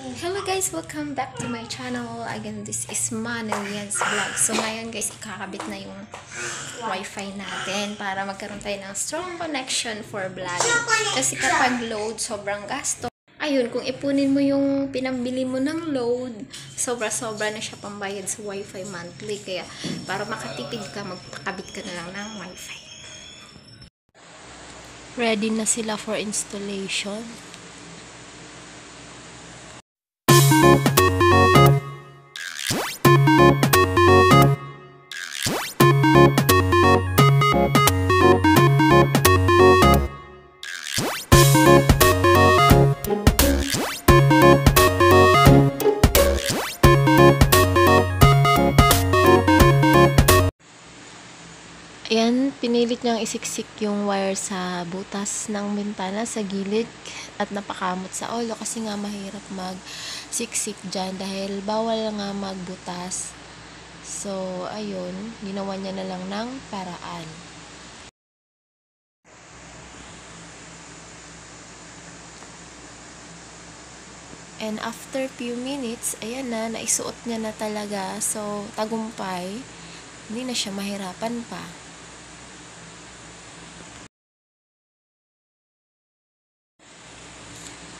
Hello guys, welcome back to my channel. Again, this is Manelian's Vlog. So ngayon guys, ikakabit na yung wifi natin para magkaroon tayo ng strong connection for vlogging. Kasi kapag load, sobrang gasto. Ayun, kung ipunin mo yung pinambili mo ng load, sobra-sobra na siya pambayad sa wifi monthly. Kaya para makatipid ka, magpakabit ka na lang ng wifi. Ready na sila for installation. Ayan, pinilit niyang isiksik yung wire sa butas ng bintana sa gilid at napakamot sa ulo kasi nga mahirap mag-siksik dyan dahil bawal nga magbutas. So, ayun, ginawa niya na lang ng paraan. And after few minutes, ayan na, naisuot niya na talaga. So, tagumpay, hindi na siya mahirapan pa.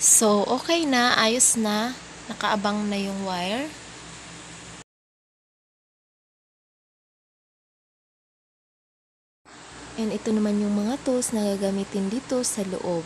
So, okay na, ayos na, nakaabang na yung wire. And ito naman yung mga tools na gagamitin dito sa loob.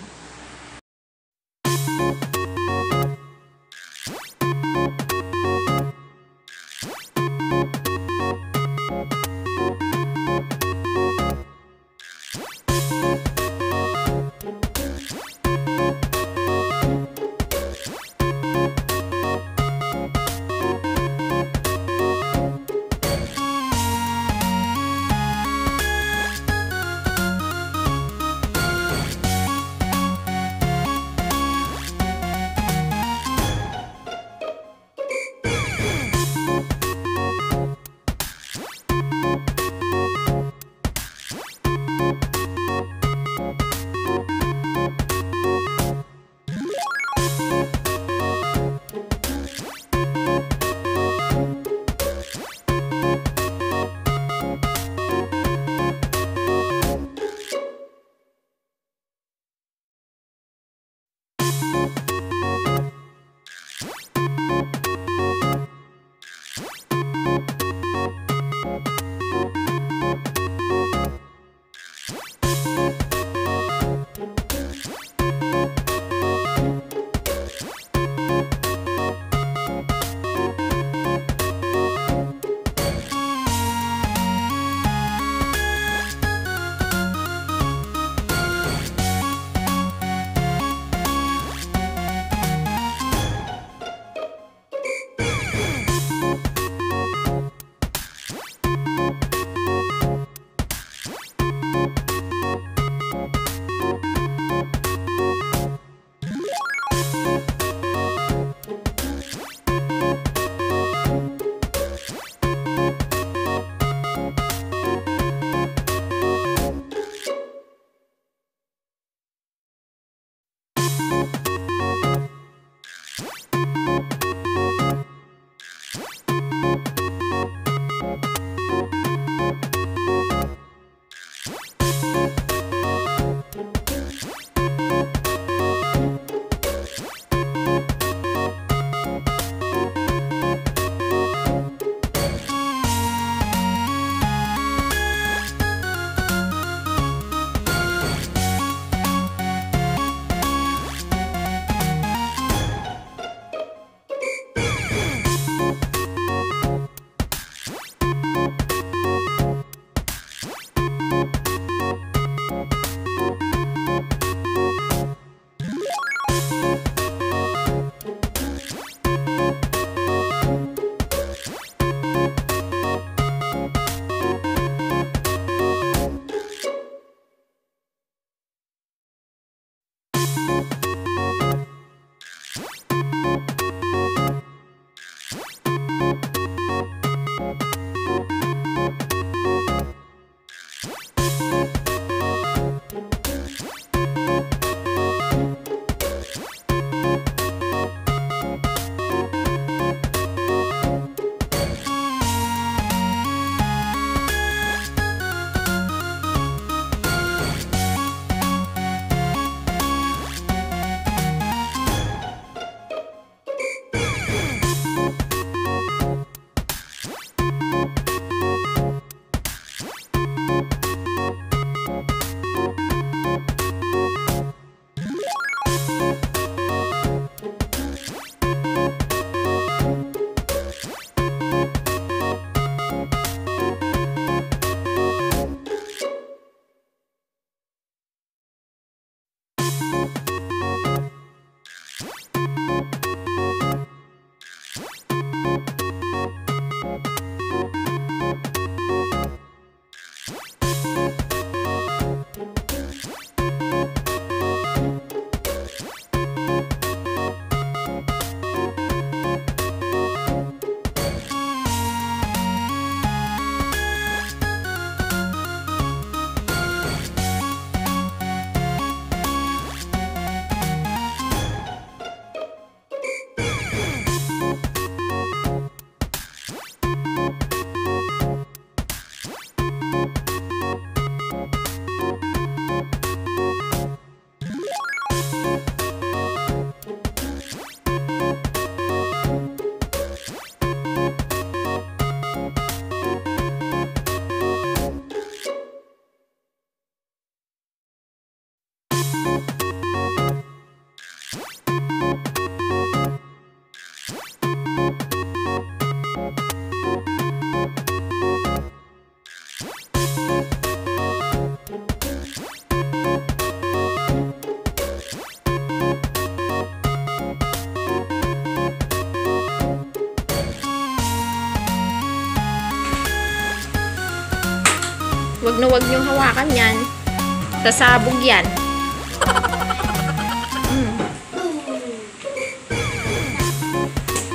Wag na wag niyong hawakan yan. Sasabog yan.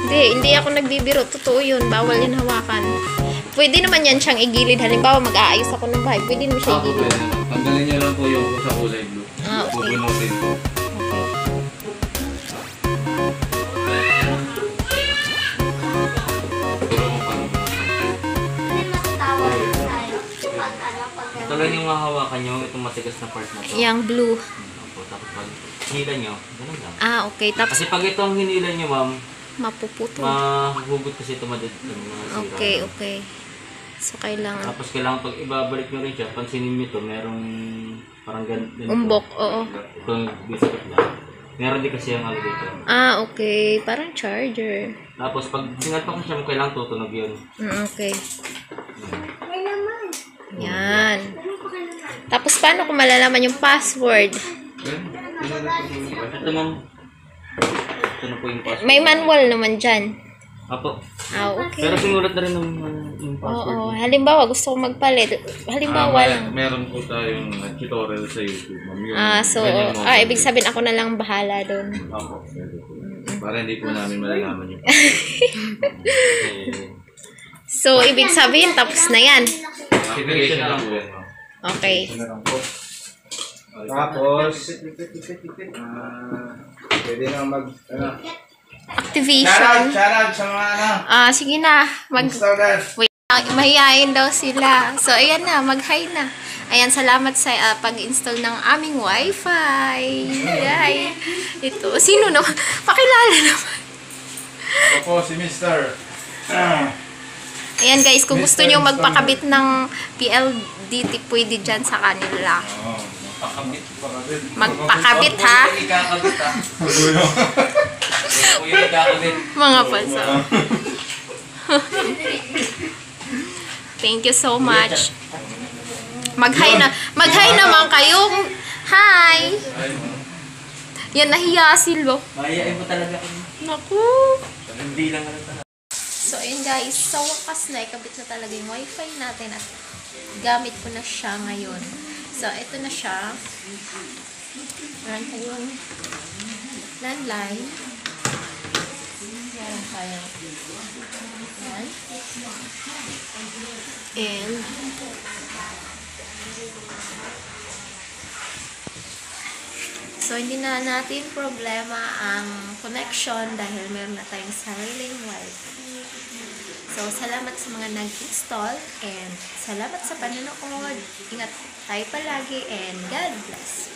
Hindi ako nagbibiro. Totoo yun. Bawal yan hawakan. Pwede naman yan siyang igilid. Halimbawa, mag-aayos ako ng bahay. Pwede naman siya igilid. Tanggalin niyo lang po yung sa kulay blue. Okay. Bubunutin po. Talagang yung mahawakan nyo, itong matigas na part na to. Yang blue. Opo, tapos pag hinila nyo, ganun lang. Okay. Tapos, Kasi pag itong hinila nyo, ma'am, mapuputol. mahuhugot kasi ito madadala. Okay. So, kailangan. Tapos kailangan pag ibabalik nyo rin siya, pansinin nyo to, merong parang ganito. Umbok, oo. Itong biscuit lang. Meron din kasi yung ano dito. Okay. Parang charger. Tapos pag singatok mo siya, kailangan tutunog yun. Okay. Yan. Tapos, paano kung malalaman yung password? Ito ma'am. Ito na po yung password. May manual naman dyan. Apo. Okay. Pero sinulat na rin yung password. Oo. Halimbawa, gusto kong magpalit. Halimbawa lang. Meron po tayong tutorial sa YouTube, ma'am. Ibig sabihin ako na lang bahala doon. Ako, pwede po. Para hindi po namin malalaman yung So, ibig sabihin, tapos na yan. application na lang po yan, ma'am. Okay. Tapos, pwede nang Activation. shoutout sa mga Sige na. installers. Wait, mahihayin daw sila. So, ayan na. Mag-hi na. Ayan, salamat sa pag-install ng aming wifi. Yay. Ito. Sino naman? Pakilala naman. Opo, si Mr. Ayan guys, kung gusto nyo magpakabit ng PLDT, pwede dyan sa kanila. Magpakabit ha. Ikakabit ha. Yung ikakabit. Mga palsa. Thank you so much. Mag-hi naman kayo. Hi! Yan, nahiya sila. Mahihain mo talaga. Naku. Hindi lang ano. So, ayun guys, sa wakas na, ikabit na talaga yung wifi natin at gamit ko na siya ngayon. So, ito na siya. Meron tayong landline. Meron tayong yan. And so, hindi na natin problema ang connection dahil meron na tayong sariling wifi. So, salamat sa mga nag-install and salamat sa panonood. Ingat tayo palagi and God bless.